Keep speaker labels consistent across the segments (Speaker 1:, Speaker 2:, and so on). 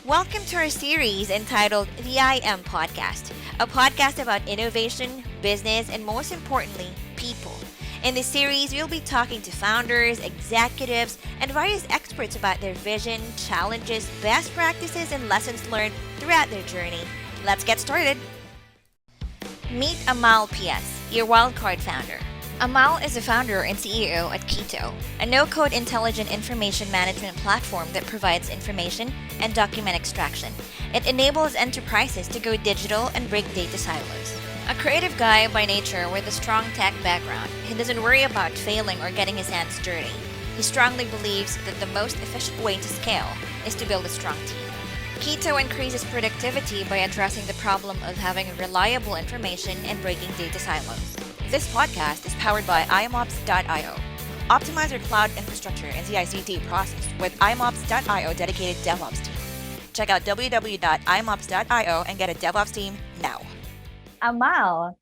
Speaker 1: Welcome to our series entitled the IAM Podcast, a podcast about innovation, business, and most importantly, people. In this series, we'll be talking to founders, executives, and various experts about their vision, challenges, best practices, and lessons learned throughout their journey. Let's get started. Meet Amal PS, your wildcard founder. Amal is the founder and CEO at Keito, a no-code intelligent information management platform that provides information and document extraction. It enables enterprises to go digital and break data silos. A creative guy by nature with a strong tech background, he doesn't worry about failing or getting his hands dirty. He strongly believes that the most efficient way to scale is to build a strong team. Keito increases productivity by addressing the problem of having reliable information and breaking data silos. This podcast is powered by IAMOps.io. Optimize your cloud infrastructure and CI/CD process with IAMOps.io dedicated DevOps team. Check out www.iamops.io and get a DevOps team now. Amal,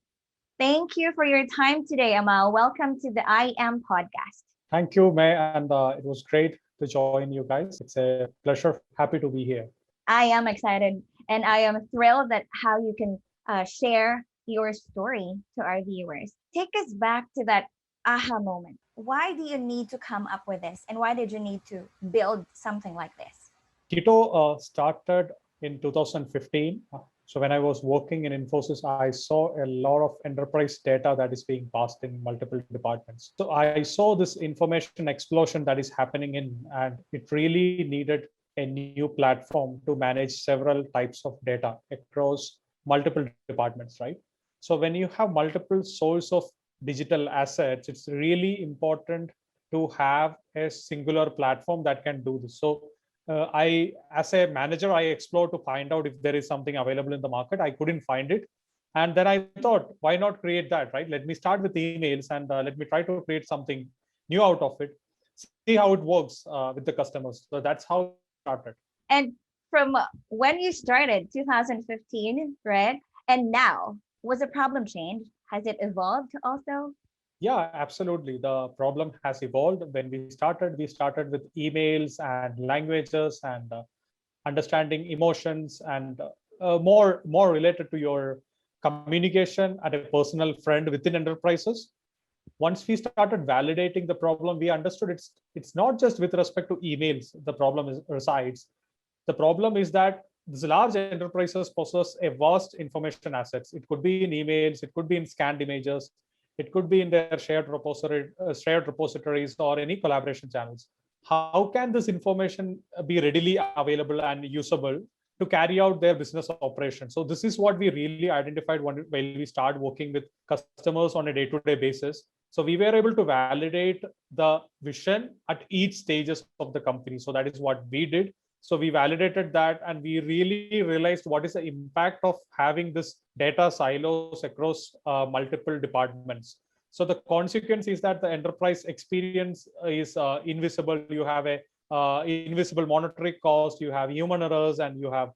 Speaker 1: thank you for your time today, Amal. Welcome to the IAM podcast.
Speaker 2: Thank you, May, and it was great to join you guys. It's a pleasure. Happy to be here.
Speaker 1: I am excited and I am thrilled that how you can share your story to our viewers. Take us back to that aha moment. Why do you need to come up with this? And why did you need to build something like this?
Speaker 2: Keito started in 2015. So when I was working in Infosys, I saw a lot of enterprise data that is being passed in multiple departments. So I saw this information explosion that is happening and it really needed a new platform to manage several types of data across multiple departments, right? So when you have multiple source of digital assets, it's really important to have a singular platform that can do this. So as a manager, I explored to find out if there is something available in the market. I couldn't find it. And then I thought, why not create that, right? Let me start with emails and let me try to create something new out of it, see how it works with the customers. So that's how it started.
Speaker 1: And from when you started, 2015, right? And now, was the problem changed? Has it evolved also?
Speaker 2: Yeah, absolutely. The problem has evolved. When we started with emails and languages and understanding emotions and more related to your communication and a personal friend within enterprises. Once we started validating the problem, we understood it's not just with respect to emails. The problem resides. The problem is that these large enterprises possess a vast information assets. It could be in emails, it could be in scanned images, it could be in their shared repositories or any collaboration channels. How can this information be readily available and usable to carry out their business operations? So this is what we really identified while we started working with customers on a day-to-day basis. So we were able to validate the vision at each stages of the company. So that is what we did. So we validated that and we really realized what is the impact of having this data silos across multiple departments. So the consequence is that the enterprise experience is invisible. You have a invisible monetary cost, you have human errors, and you have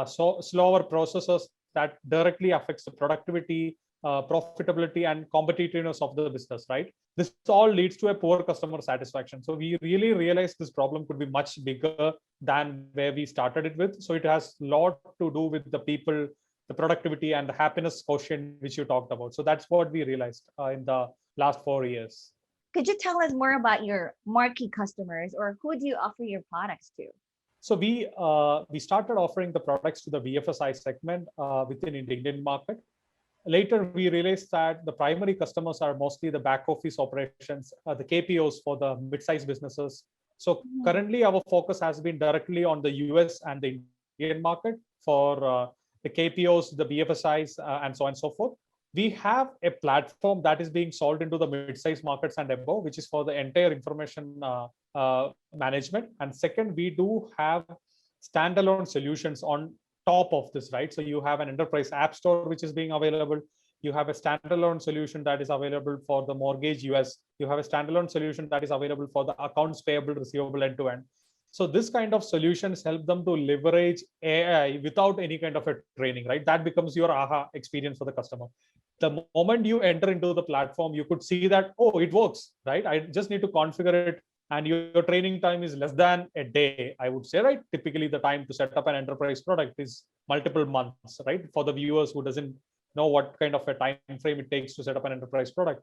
Speaker 2: slower processes that directly affects the productivity, profitability, and competitiveness of the business, right? This all leads to a poor customer satisfaction. So we really realized this problem could be much bigger than where we started it with. So it has a lot to do with the people, the productivity, and the happiness quotient, which you talked about. So that's what we realized in the last 4 years.
Speaker 1: Could you tell us more about your marquee customers, or who do you offer your products to?
Speaker 2: So we started offering the products to the VFSI segment within the Indian market. Later, we realized that the primary customers are mostly the back office operations, the KPOs for the mid-sized businesses. So currently, our focus has been directly on the US and the Indian market for the KPOs, the BFSIs, and so on and so forth. We have a platform that is being sold into the mid-sized markets and above, which is for the entire information management. And second, we do have standalone solutions on top of this, right? So you have an enterprise app store, which is being available. You have a standalone solution that is available for the mortgage US. You have a standalone solution that is available for the accounts payable, receivable end to end. So this kind of solutions help them to leverage AI without any kind of a training, right? That becomes your aha experience for the customer. The moment you enter into the platform, you could see that, oh, it works, right? I just need to configure it and your training time is less than a day, I would say, right? Typically the time to set up an enterprise product is multiple months, right? For the viewers who doesn't know what kind of a time frame it takes to set up an enterprise product,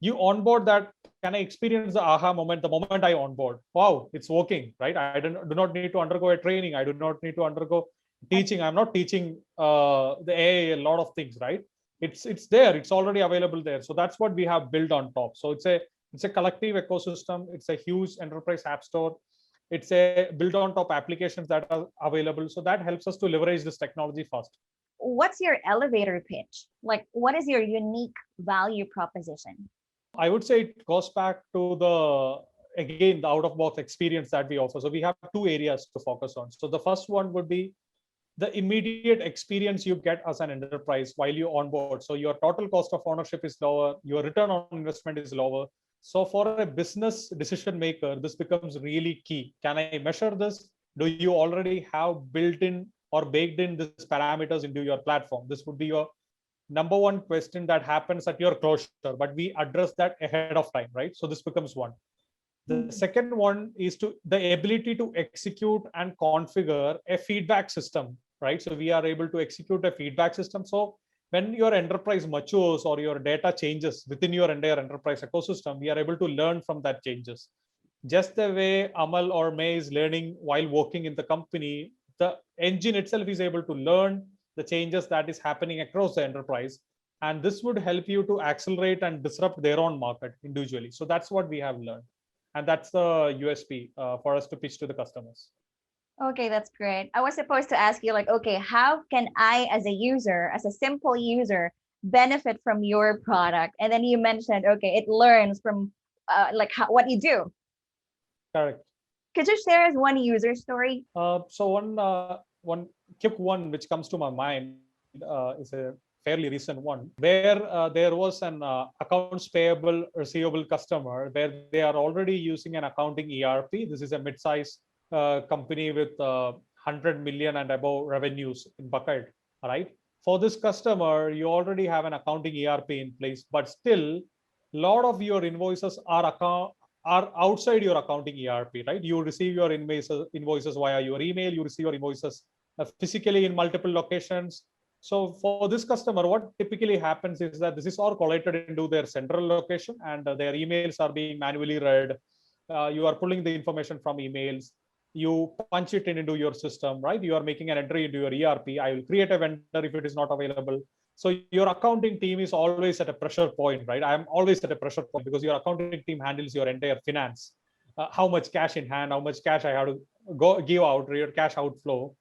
Speaker 2: you onboard that. Can I experience the aha moment the moment I onboard? Wow, it's working, right? I do not need to undergo a training. I do not need to undergo teaching. I'm not teaching the AI a lot of things, right? It's there. It's already available there. So that's what we have built on top. So it's a collective ecosystem. It's a huge enterprise app store. It's a built on top applications that are available. So that helps us to leverage this technology fast.
Speaker 3: What's your elevator pitch? Like, what is your unique value proposition?
Speaker 2: I would say it goes back to again, the out of box experience that we offer. So we have two areas to focus on. So the first one would be the immediate experience you get as an enterprise while you onboard. So your total cost of ownership is lower, your return on investment is lower. So for a business decision maker, this becomes really key. Can I measure this? Do you already have built in or baked in these parameters into your platform? This would be your number one question that happens at your closure, but we address that ahead of time, right? So this becomes one. The second one is the ability to execute and configure a feedback system, right? So we are able to execute a feedback system. So when your enterprise matures or your data changes within your entire enterprise ecosystem, we are able to learn from that changes. Just the way Amal or May is learning while working in the company, the engine itself is able to learn the changes that is happening across the enterprise. And this would help you to accelerate and disrupt their own market individually. So that's what we have learned. And that's the USP for us to pitch to the customers.
Speaker 3: Okay, that's great. I was supposed to ask you, like, okay, how can I, as a user, as a simple user, benefit from your product? And then you mentioned, okay, it learns from what you do.
Speaker 2: Correct.
Speaker 3: Could you share us one user story?
Speaker 2: So one quick one which comes to my mind is a fairly recent one, where there was an accounts payable receivable customer where they are already using an accounting ERP. This is a mid-size company with 100 million and above revenues in bucket, right? For this customer, you already have an accounting ERP in place, but still, a lot of your invoices are outside your accounting ERP, right? You receive your invoices via your email. You receive your invoices physically in multiple locations. So for this customer, what typically happens is that this is all collated into their central location, and their emails are being manually read. You are pulling the information from emails. You punch it into your system, right? You are making an entry into your ERP. I will create a vendor if it is not available. So your accounting team is always at a pressure point, right? I am always at a pressure point because your accounting team handles your entire finance. How much cash in hand, how much cash I have to give out, your cash outflow.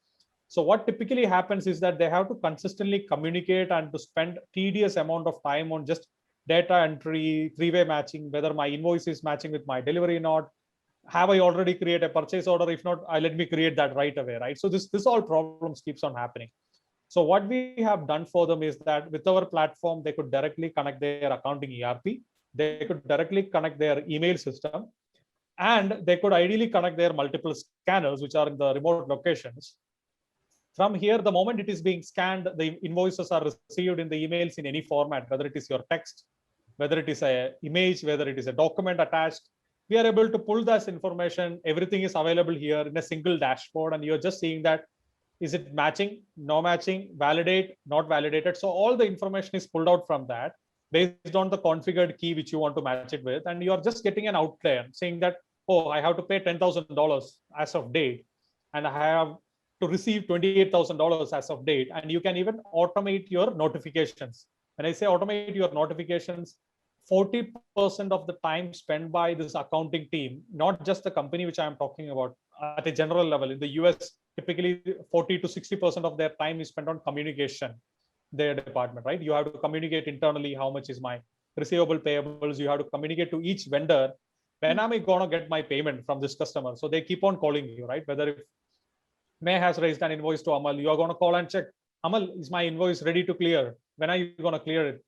Speaker 2: So what typically happens is that they have to consistently communicate and to spend tedious amount of time on just data entry, three-way matching, whether my invoice is matching with my delivery or not. Have I already created a purchase order? If not, let me create that right away, right? So this all problems keeps on happening. So what we have done for them is that with our platform, they could directly connect their accounting ERP. They could directly connect their email system, and they could ideally connect their multiple scanners, which are in the remote locations. From here, the moment it is being scanned, the invoices are received in the emails in any format, whether it is your text, whether it is an image, whether it is a document attached. We are able to pull this information. Everything is available here in a single dashboard, and you're just seeing that, is it matching, no matching, validate, not validated. So all the information is pulled out from that based on the configured key which you want to match it with. And you're just getting an outlier saying that, oh, I have to pay $10,000 as of date, and I have to receive $28,000 as of date. And you can even automate your notifications. When I say automate your notifications, 40% of the time spent by this accounting team, not just the company which I'm talking about, at a general level. In the US, typically 40 to 60% of their time is spent on communication, their department, right? You have to communicate internally how much is my receivable, payables. You have to communicate to each vendor, when am I going to get my payment from this customer? So they keep on calling you, right? Whether if May has raised an invoice to Amal, you are going to call and check, Amal, is my invoice ready to clear? When are you going to clear it?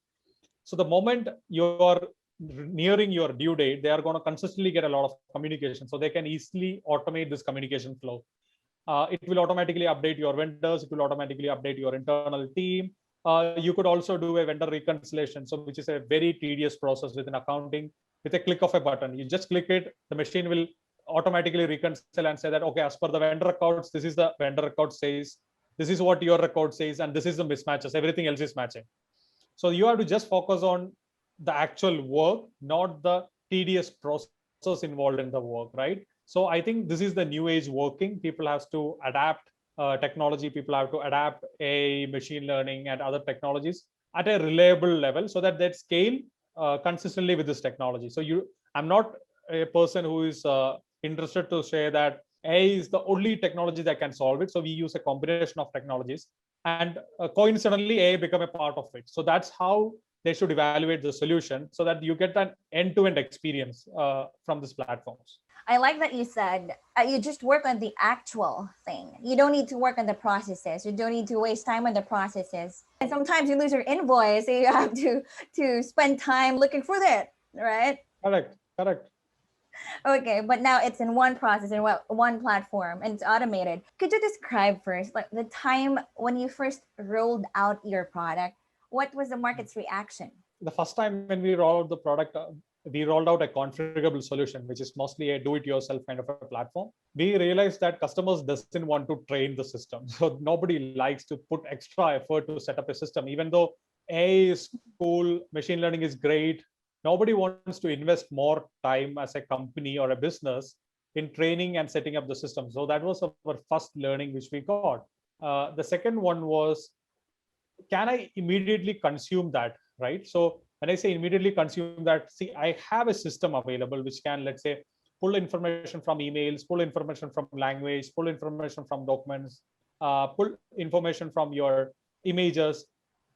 Speaker 2: So the moment you're nearing your due date, they are going to consistently get a lot of communication. So they can easily automate this communication flow. It will automatically update your vendors. It will automatically update your internal team. You could also do a vendor reconciliation, so which is a very tedious process within accounting. With a click of a button, you just click it, the machine will automatically reconcile and say that, okay, as per the vendor records, this is the vendor record says, this is what your record says, and this is the mismatches, everything else is matching. So you have to just focus on the actual work, not the tedious process involved in the work, right? So I think this is the new age working. People have to adapt technology, people have to adapt a machine learning and other technologies at a reliable level so that they scale consistently with this technology. So I'm not a person who is interested to say that AI is the only technology that can solve it. So we use a combination of technologies, and coincidentally AI become a part of it. So that's how they should evaluate the solution, so that you get an end-to-end experience from these platforms.
Speaker 3: I like that you said you just work on the actual thing. You don't need to work on the processes. You don't need to waste time on the processes. And sometimes you lose your invoice, so you have to spend time looking for that, right?
Speaker 2: Correct.
Speaker 3: Okay, but now it's in one process in one platform and it's automated. Could you describe first, like the time when you first rolled out your product? What was the market's reaction?
Speaker 2: The first time when we rolled out the product, we rolled out a configurable solution, which is mostly a do-it-yourself kind of a platform. We realized that customers doesn't want to train the system. So nobody likes to put extra effort to set up a system, even though AI is cool, machine learning is great. Nobody wants to invest more time as a company or a business in training and setting up the system. So that was our first learning which we got. The second one was, can I immediately consume that, right? So when I say immediately consume that, see, I have a system available which can, let's say, pull information from emails, pull information from language, pull information from documents, pull information from your images.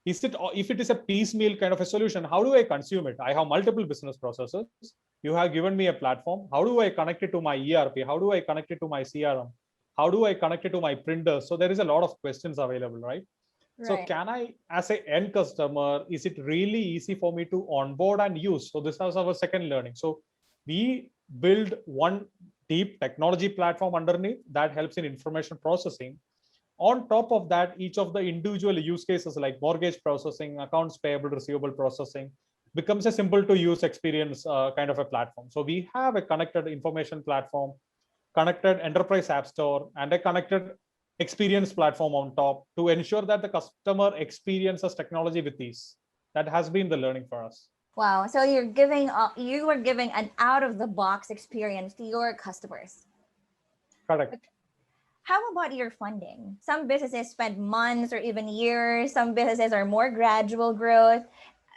Speaker 2: If it is a piecemeal kind of a solution, how do I consume it? I have multiple business processes. You have given me a platform. How do I connect it to my ERP? How do I connect it to my CRM? How do I connect it to my printer? So there is a lot of questions available, right? So can I, as an end customer, is it really easy for me to onboard and use? So this was our second learning. So we build one deep technology platform underneath that helps in information processing. On top of that, each of the individual use cases like mortgage processing, accounts payable, receivable processing becomes a simple to use experience kind of a platform. So we have a connected information platform, connected enterprise app store, and a connected experience platform on top to ensure that the customer experiences technology with ease. That has been the learning for us.
Speaker 3: Wow. So you were giving an out of the box experience to your customers.
Speaker 2: Correct.
Speaker 3: How about your funding? Some businesses spend months or even years. Some businesses are more gradual growth,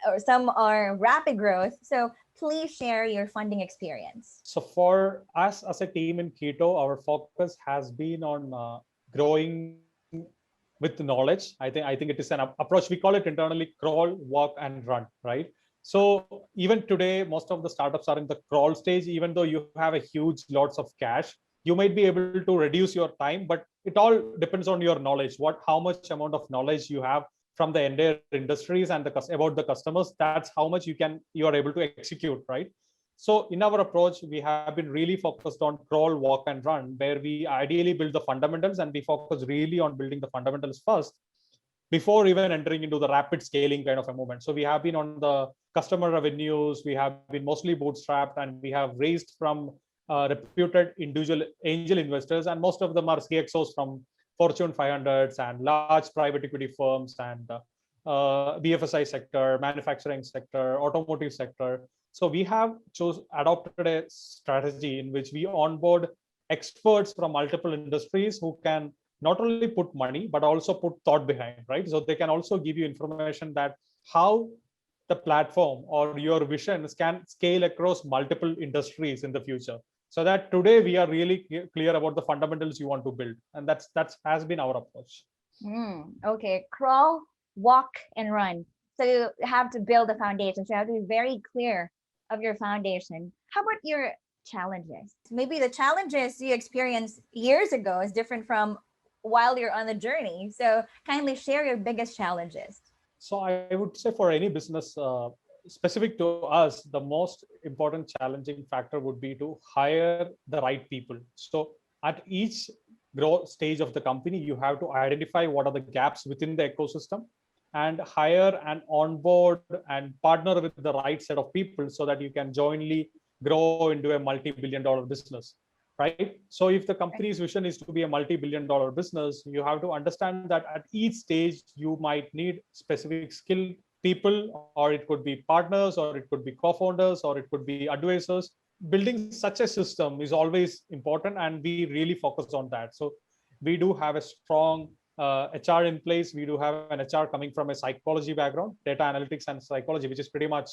Speaker 3: or some are rapid growth. So please share your funding experience.
Speaker 2: So for us as a team in Keito, our focus has been on growing with knowledge. I think it is an approach. We call it internally crawl, walk, and run, right? So even today, most of the startups are in the crawl stage. Even though you have a huge lots of cash, you might be able to reduce your time, but it all depends on your knowledge. How much amount of knowledge you have from the entire industries and about the customers. That's how much you are able to execute, right? So in our approach, we have been really focused on crawl, walk, and run, where we ideally build the fundamentals, and we focus really on building the fundamentals first before even entering into the rapid scaling kind of a movement. So we have been on the customer revenues, we have been mostly bootstrapped, and we have raised from reputed individual angel investors, and most of them are CXOs from Fortune 500s and large private equity firms and BFSI sector, manufacturing sector, automotive sector. So we have adopted a strategy in which we onboard experts from multiple industries who can not only put money, but also put thought behind, right? So they can also give you information that how the platform or your visions can scale across multiple industries in the future. So that today we are really clear about the fundamentals you want to build. And that's has been our approach.
Speaker 3: Okay, crawl, walk, and run. So you have to build a foundation. So you have to be very clear of your foundation. How about your challenges? Maybe the challenges you experienced years ago is different from while you're on the journey. So kindly share your biggest challenges.
Speaker 2: So I would say for any business, specific to us, the most important challenging factor would be to hire the right people. So at each growth stage of the company, you have to identify what are the gaps within the ecosystem, and hire and onboard and partner with the right set of people so that you can jointly grow into a multi-billion dollar business, right? So if the company's vision is to be a multi-billion dollar business, you have to understand that at each stage you might need specific skill people, or it could be partners, or it could be co-founders, or it could be advisors. Building such a system is always important, and we really focus on that. So we do have a strong HR in place. We do have an HR coming from a psychology background, data analytics and psychology, which is pretty much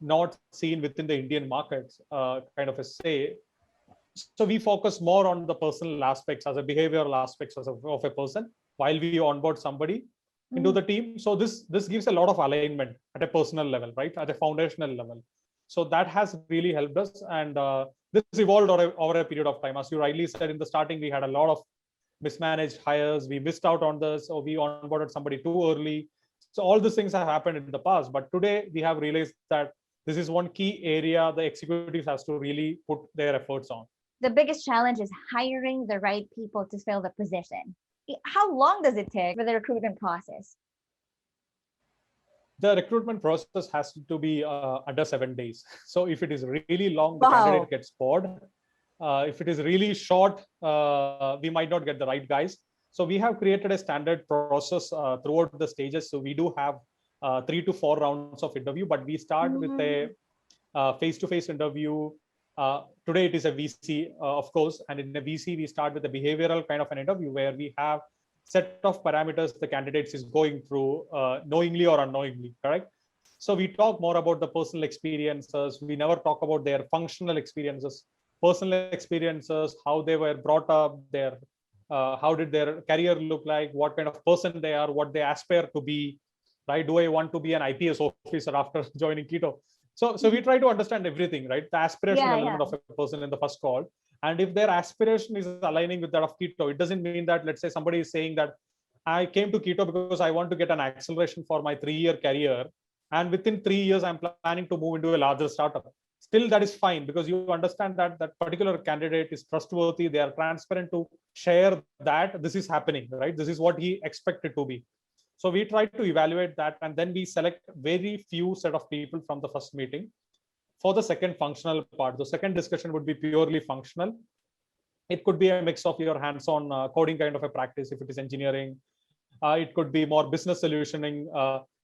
Speaker 2: not seen within the Indian markets, kind of a say. So we focus more on the personal aspects, as a behavioral aspects of a person, while we onboard somebody into the team. So this gives a lot of alignment at a personal level, right, at a foundational level. So that has really helped us, and this evolved over a period of time. As you rightly said, in the starting we had a lot of mismanaged hires, we missed out on this, or we onboarded somebody too early. So all these things have happened in the past, but today we have realized that this is one key area the executives has to really put their efforts on.
Speaker 3: The biggest challenge is hiring the right people to fill the position. How long does it take for the recruitment process?
Speaker 2: The recruitment process has to be under 7 days. So if it is really long, the
Speaker 3: Wow.
Speaker 2: candidate gets bored. If it is really short, we might not get the right guys. So we have created a standard process throughout the stages. So we do have 3 to 4 rounds of interview, but we start with a face-to-face interview. Today it is a VC, of course, and in a VC we start with a behavioral kind of an interview where we have set of parameters the candidates is going through, knowingly or unknowingly, correct? So we talk more about the personal experiences. We never talk about their functional experiences, personal experiences, how they were brought up, their how did their career look like, what kind of person they are, what they aspire to be, right? Do I want to be an IPS officer after joining Keito? So we try to understand everything, right? The aspirational element of a person in the first call. And if their aspiration is aligning with that of Keito, it doesn't mean that, let's say somebody is saying that I came to Keito because I want to get an acceleration for my 3-year career, and within 3 years I'm planning to move into a larger startup. Still, that is fine, because you understand that that particular candidate is trustworthy, they are transparent to share that this is happening, right? This is what he expected to be. So we try to evaluate that, and then we select very few set of people from the first meeting for the second functional part. The second discussion would be purely functional. It could be a mix of your hands-on coding kind of a practice if it is engineering. It could be more business solutioning,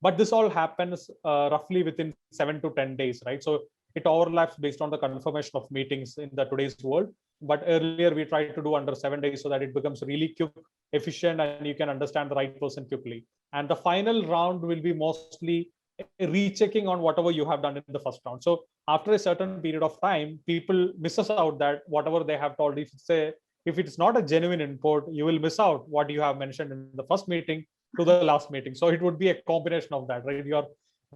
Speaker 2: but this all happens roughly within 7 to 10 days, right? So it overlaps based on the confirmation of meetings in the today's world. But earlier we tried to do under 7 days so that it becomes really quick, efficient, and you can understand the right person quickly. And the final round will be mostly rechecking on whatever you have done in the first round. So after a certain period of time, people misses out that whatever they have told. If it's not a genuine input, you will miss out what you have mentioned in the first meeting to the last meeting. So it would be a combination of that, right? You're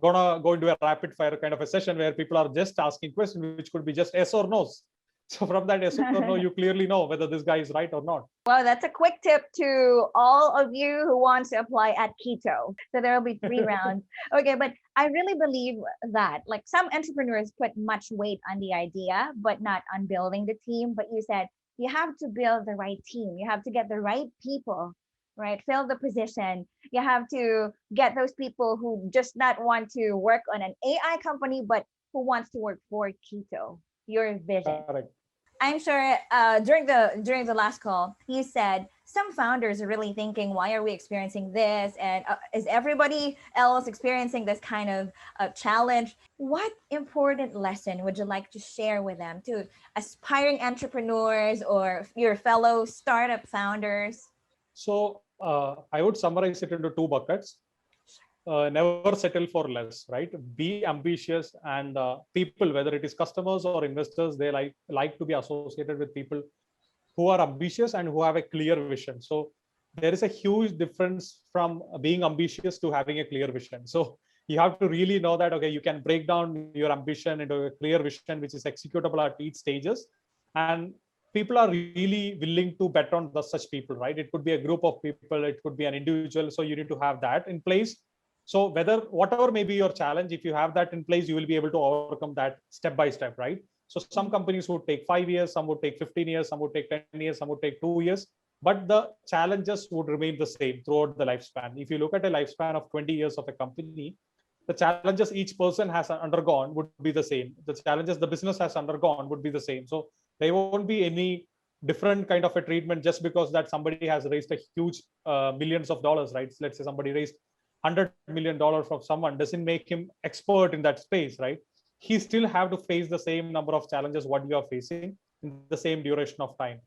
Speaker 2: gonna go into a rapid fire kind of a session where people are just asking questions, which could be just yes or no's. So from that yes or no, you clearly know whether this guy is right or not.
Speaker 3: Well, that's a quick tip to all of you who want to apply at Keito. So there will be 3 rounds. Okay, but I really believe that like some entrepreneurs put much weight on the idea, but not on building the team. But you said you have to build the right team. You have to get the right people, right? Fill the position. You have to get those people who just not want to work on an AI company, but who wants to work for Keito, your vision.
Speaker 2: Correct.
Speaker 3: I'm sure during the last call, you said some founders are really thinking, why are we experiencing this? And is everybody else experiencing this kind of challenge? What important lesson would you like to share with them, to aspiring entrepreneurs or your fellow startup founders?
Speaker 2: So I would summarize it into 2 buckets. Never settle for less, right? Be ambitious, and people, whether it is customers or investors, they like to be associated with people who are ambitious and who have a clear vision. So there is a huge difference from being ambitious to having a clear vision. So you have to really know that, okay, you can break down your ambition into a clear vision, which is executable at each stages. And people are really willing to bet on such people, right? It could be a group of people, it could be an individual. So you need to have that in place. So whatever may be your challenge, if you have that in place, you will be able to overcome that step by step, right? So some companies would take 5 years, some would take 15 years, some would take 10 years, some would take 2 years. but the challenges would remain the same throughout the lifespan. If you look at a lifespan of 20 years of a company, the challenges each person has undergone would be the same. The challenges the business has undergone would be the same. So there won't be any different kind of a treatment just because that somebody has raised a huge millions of dollars, right? So let's say somebody raised $100 million from someone, doesn't make him expert in that space, right? He still have to face the same number of challenges what you are facing in the same duration of time.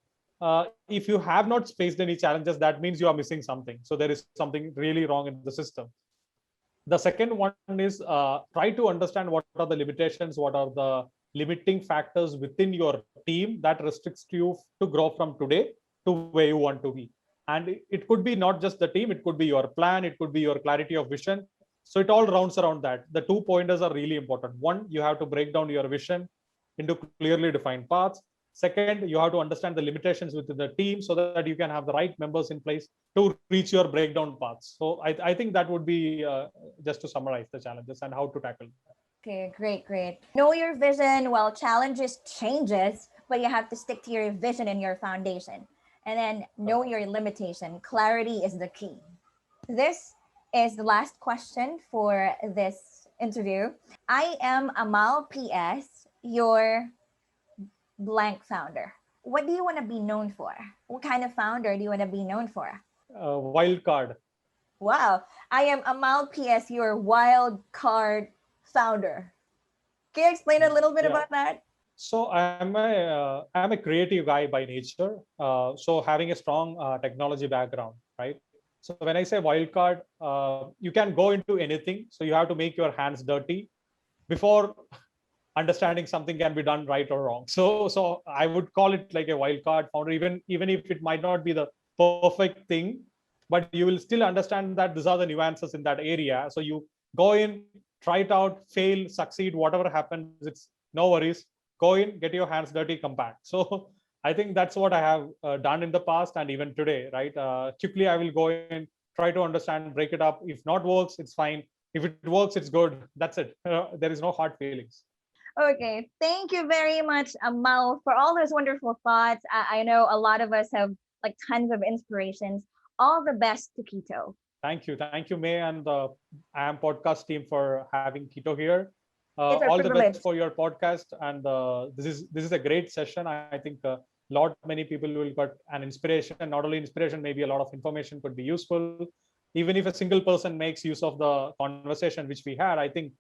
Speaker 2: If you have not faced any challenges, that means you are missing something. So there is something really wrong in the system. The second one is try to understand what are the limitations, what are the limiting factors within your team that restricts you to grow from today to where you want to be. And it could be not just the team, it could be your plan, it could be your clarity of vision. So it all rounds around that. The 2 pointers are really important. One, you have to break down your vision into clearly defined paths. Second, you have to understand the limitations within the team so that you can have the right members in place to reach your breakdown paths. So I think that would be just to summarize the challenges and how to tackle them.
Speaker 3: Okay, great. Know your vision. Well, challenges changes, but you have to stick to your vision and your foundation. And then know your limitation. Clarity is the key. This is the last question for this interview. I am Amal PS, your blank founder. What do you want to be known for? What kind of founder do you want to be known for?
Speaker 2: Wild card.
Speaker 3: Wow. I am Amal PS, your wild card founder. Can you explain a little bit about that?
Speaker 2: So I'm a creative guy by nature. So having a strong technology background, right? So when I say wild card, you can go into anything. So you have to make your hands dirty before understanding something can be done right or wrong. So I would call it like a wild card founder, even if it might not be the perfect thing, but you will still understand that these are the nuances in that area. So you go in, try it out, fail, succeed, whatever happens, it's no worries. Go in, get your hands dirty, come back. So I think that's what I have done in the past and even today, right? Quickly, I will go in, try to understand, break it up. If not works, it's fine. If it works, it's good. That's it. There is no hard feelings.
Speaker 3: Okay, thank you very much, Amal, for all those wonderful thoughts. I know a lot of us have like tons of inspirations. All the best to Keito.
Speaker 2: Thank you, May, and the IAM podcast team for having Keito here.
Speaker 3: It's our
Speaker 2: All the
Speaker 3: privilege.
Speaker 2: best for your podcast, and this is a great session. I think many people will get an inspiration, and not only inspiration, maybe a lot of information could be useful. Even if a single person makes use of the conversation which we had, I think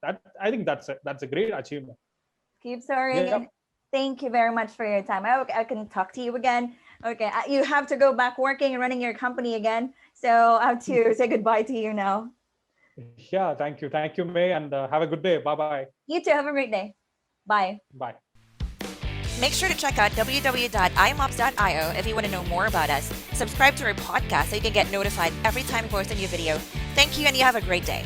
Speaker 2: that's a great achievement.
Speaker 3: Keep soaring.
Speaker 2: Yeah.
Speaker 3: And thank you very much for your time. I can talk to you again. Okay, you have to go back working and running your company again. So I have to say goodbye to you now.
Speaker 2: Yeah, thank you, May, and have a good day. Bye.
Speaker 3: You too. Have a great day. Bye.
Speaker 2: Bye.
Speaker 1: Make sure to check out www.imops.io if you want to know more about us. Subscribe to our podcast so you can get notified every time we post a new video. Thank you, and you have a great day.